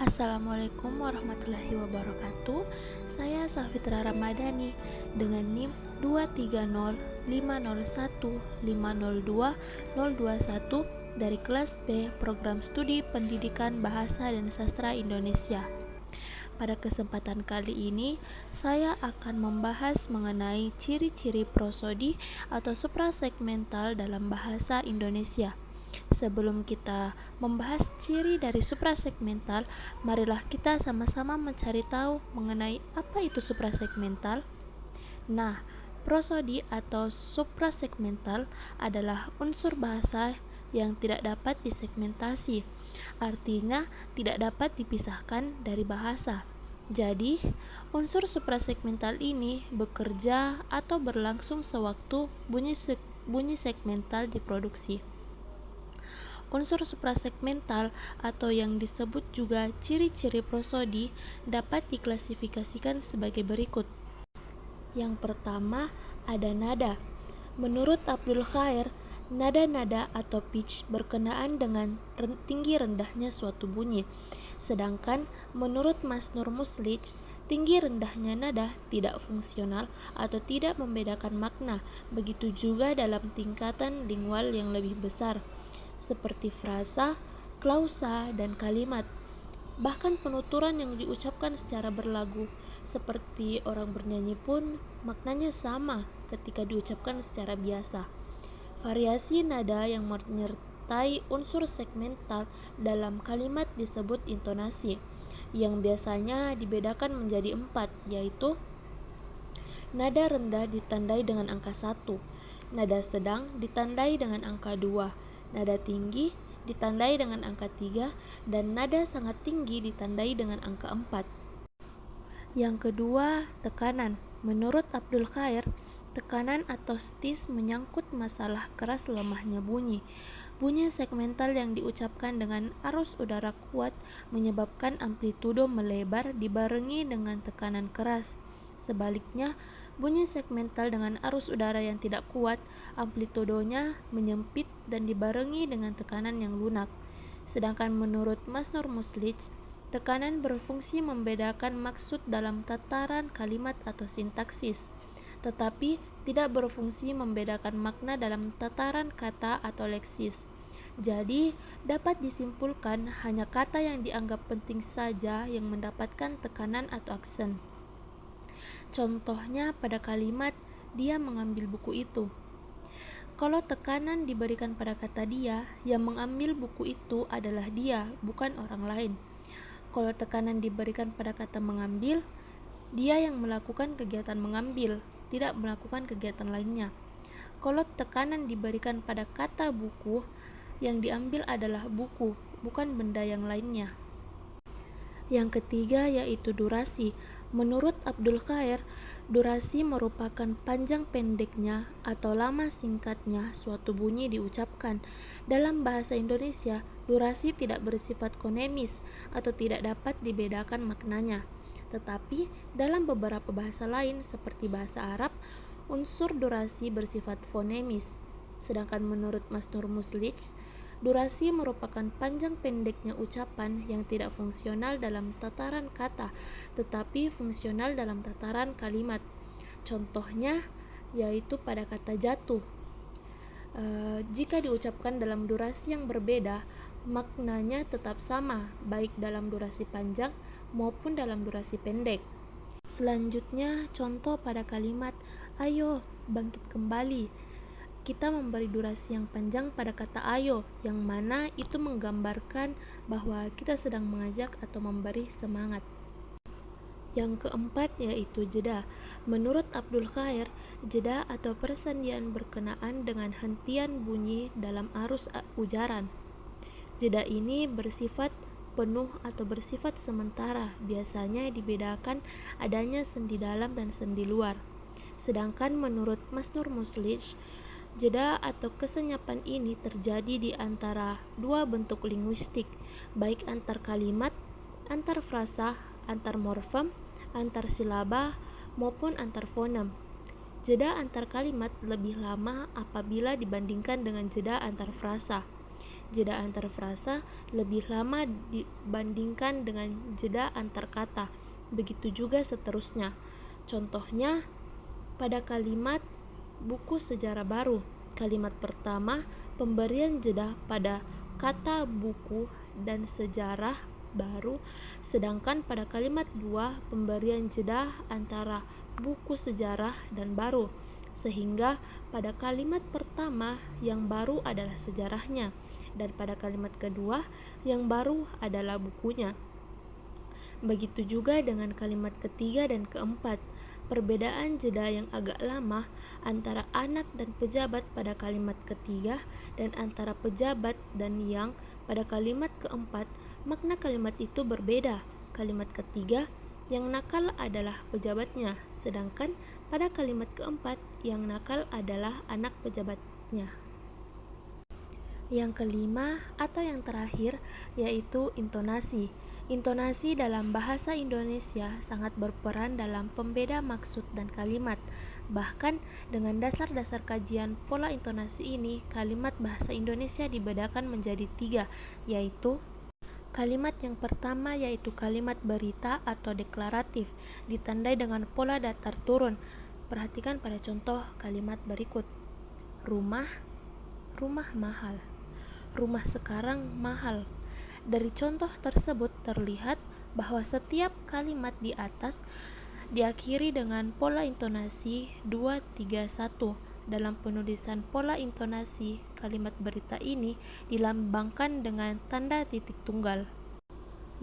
Assalamualaikum warahmatullahi wabarakatuh. Saya Safitra Ramadhani dengan NIM 230501502 dari kelas B Program Studi Pendidikan Bahasa dan Sastra Indonesia. Pada kesempatan kali ini, saya akan membahas mengenai ciri-ciri prosodi atau suprasegmental dalam bahasa Indonesia. Sebelum kita membahas ciri dari suprasegmental, marilah kita sama-sama mencari tahu mengenai apa itu suprasegmental. Nah, prosodi atau suprasegmental adalah unsur bahasa yang tidak dapat disegmentasi, artinya tidak dapat dipisahkan dari bahasa. Jadi, unsur suprasegmental ini bekerja atau berlangsung sewaktu bunyi segmental diproduksi. Unsur suprasegmental atau yang disebut juga ciri-ciri prosodi dapat diklasifikasikan sebagai berikut. Yang pertama, ada nada. Menurut Abdul Khair, nada-nada atau pitch berkenaan dengan tinggi rendahnya suatu bunyi. Sedangkan menurut Masnur Muslich, tinggi rendahnya nada tidak fungsional atau tidak membedakan makna. Begitu juga dalam tingkatan lingual yang lebih besar, seperti frasa, klausa, dan kalimat. Bahkan penuturan yang diucapkan secara berlagu, seperti orang bernyanyi pun maknanya sama ketika diucapkan secara biasa. Variasi nada yang menyertai unsur segmental dalam kalimat disebut intonasi, yang biasanya dibedakan menjadi 4, yaitu nada rendah ditandai dengan angka 1, nada sedang ditandai dengan angka 2, nada tinggi ditandai dengan angka 3, dan nada sangat tinggi ditandai dengan angka 4. Yang kedua, tekanan. Menurut Abdul Khair, tekanan atau stis menyangkut masalah keras lemahnya bunyi. Bunyi segmental yang diucapkan dengan arus udara kuat menyebabkan amplitudo melebar dibarengi dengan tekanan keras. Sebaliknya, bunyi segmental dengan arus udara yang tidak kuat, amplitudonya menyempit dan dibarengi dengan tekanan yang lunak. Sedangkan menurut Masnur Muslich, tekanan berfungsi membedakan maksud dalam tataran kalimat atau sintaksis, tetapi tidak berfungsi membedakan makna dalam tataran kata atau leksis. Jadi, dapat disimpulkan hanya kata yang dianggap penting saja yang mendapatkan tekanan atau aksen. Contohnya pada kalimat, dia mengambil buku itu. Kalau tekanan diberikan pada kata dia, yang mengambil buku itu adalah dia, bukan orang lain. Kalau tekanan diberikan pada kata mengambil, dia yang melakukan kegiatan mengambil, tidak melakukan kegiatan lainnya. Kalau tekanan diberikan pada kata buku, yang diambil adalah buku, bukan benda yang lainnya. Yang ketiga yaitu durasi. Menurut Abdul Khair, durasi merupakan panjang pendeknya atau lama singkatnya suatu bunyi diucapkan. Dalam bahasa Indonesia, durasi tidak bersifat fonemis atau tidak dapat dibedakan maknanya. Tetapi dalam beberapa bahasa lain seperti bahasa Arab, unsur durasi bersifat fonemis. Sedangkan menurut Masnur Muslich, durasi merupakan panjang pendeknya ucapan yang tidak fungsional dalam tataran kata, tetapi fungsional dalam tataran kalimat. Contohnya yaitu pada kata jatuh. Jika diucapkan dalam durasi yang berbeda, maknanya tetap sama, baik dalam durasi panjang maupun dalam durasi pendek. Selanjutnya, contoh pada kalimat, ayo bangkit kembali. Kita memberi durasi yang panjang pada kata ayo, yang mana itu menggambarkan bahwa kita sedang mengajak atau memberi semangat. Yang keempat yaitu jeda. Menurut Abdul Khair, jeda atau persendian berkenaan dengan hentian bunyi dalam arus ujaran. Jeda ini bersifat penuh atau bersifat sementara, biasanya dibedakan adanya sendi dalam dan sendi luar. Sedangkan menurut Masnur Muslich, jeda atau kesenyapan ini terjadi di antara dua bentuk linguistik, baik antar kalimat, antar frasa, antar morfem, antar silaba, maupun antar fonem. Jeda antar kalimat lebih lama apabila dibandingkan dengan jeda antar frasa. jeda antar frasa lebih lama dibandingkan dengan jeda antar kata. Begitu juga seterusnya. Contohnya, pada kalimat buku sejarah baru, kalimat pertama pemberian jeda pada kata buku dan sejarah baru, sedangkan pada kalimat 2 pemberian jeda antara buku sejarah dan baru, sehingga pada kalimat pertama yang baru adalah sejarahnya dan pada kalimat kedua yang baru adalah bukunya. Begitu juga dengan kalimat ketiga dan keempat. Perbedaan jeda yang agak lama antara anak dan pejabat pada kalimat ketiga dan antara pejabat dan yang pada kalimat keempat, makna kalimat itu berbeda. Kalimat ketiga, yang nakal adalah pejabatnya, sedangkan pada kalimat keempat, yang nakal adalah anak pejabatnya. Yang kelima atau yang terakhir yaitu intonasi. Intonasi dalam bahasa Indonesia sangat berperan dalam pembeda maksud dan kalimat. Bahkan dengan dasar-dasar kajian pola intonasi ini, kalimat bahasa Indonesia dibedakan menjadi 3, yaitu kalimat yang pertama yaitu kalimat berita atau deklaratif, ditandai dengan pola datar turun. Perhatikan pada contoh kalimat berikut. Rumah mahal. Rumah sekarang mahal. Dari contoh tersebut terlihat bahwa setiap kalimat di atas diakhiri dengan pola intonasi 2-3-1. Dalam penulisan pola intonasi, kalimat berita ini dilambangkan dengan tanda titik tunggal.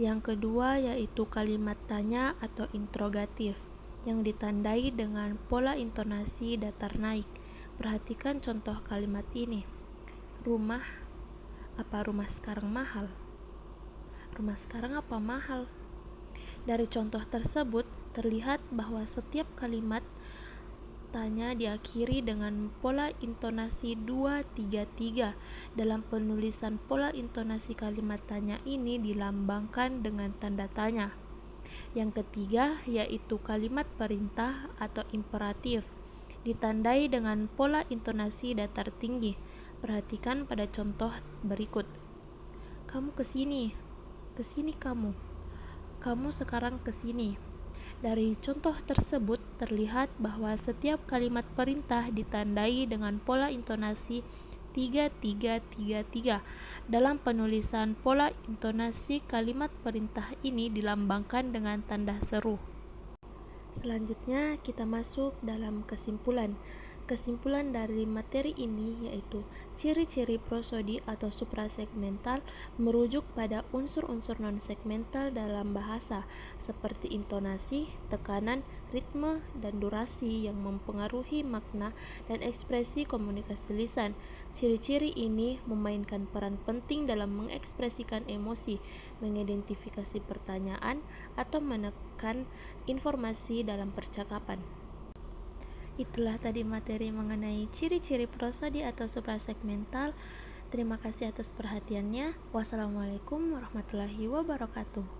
Yang kedua yaitu kalimat tanya atau interrogatif yang ditandai dengan pola intonasi datar naik. Perhatikan contoh kalimat ini. Apa rumah sekarang mahal? Rumah sekarang apa mahal? Dari contoh tersebut terlihat bahwa setiap kalimat tanya diakhiri dengan pola intonasi 2-3-3. Dalam penulisan pola intonasi kalimat tanya ini dilambangkan dengan tanda tanya. Yang ketiga yaitu kalimat perintah atau imperatif, ditandai dengan pola intonasi datar tinggi. Perhatikan pada contoh berikut. Kamu kesini kamu. Kamu sekarang kesini. Dari contoh tersebut terlihat bahwa setiap kalimat perintah ditandai dengan pola intonasi 3-3-3-3. Dalam penulisan pola intonasi kalimat perintah ini dilambangkan dengan tanda seru. Selanjutnya kita masuk dalam kesimpulan. Kesimpulan dari materi ini yaitu ciri-ciri prosodi atau suprasegmental merujuk pada unsur-unsur non-segmental dalam bahasa seperti intonasi, tekanan, ritme, dan durasi yang mempengaruhi makna dan ekspresi komunikasi lisan. Ciri-ciri ini memainkan peran penting dalam mengekspresikan emosi, mengidentifikasi pertanyaan, atau menekan informasi dalam percakapan. Itulah tadi materi mengenai ciri-ciri prosodi atau suprasegmental. Terima kasih atas perhatiannya. Wassalamualaikum warahmatullahi wabarakatuh.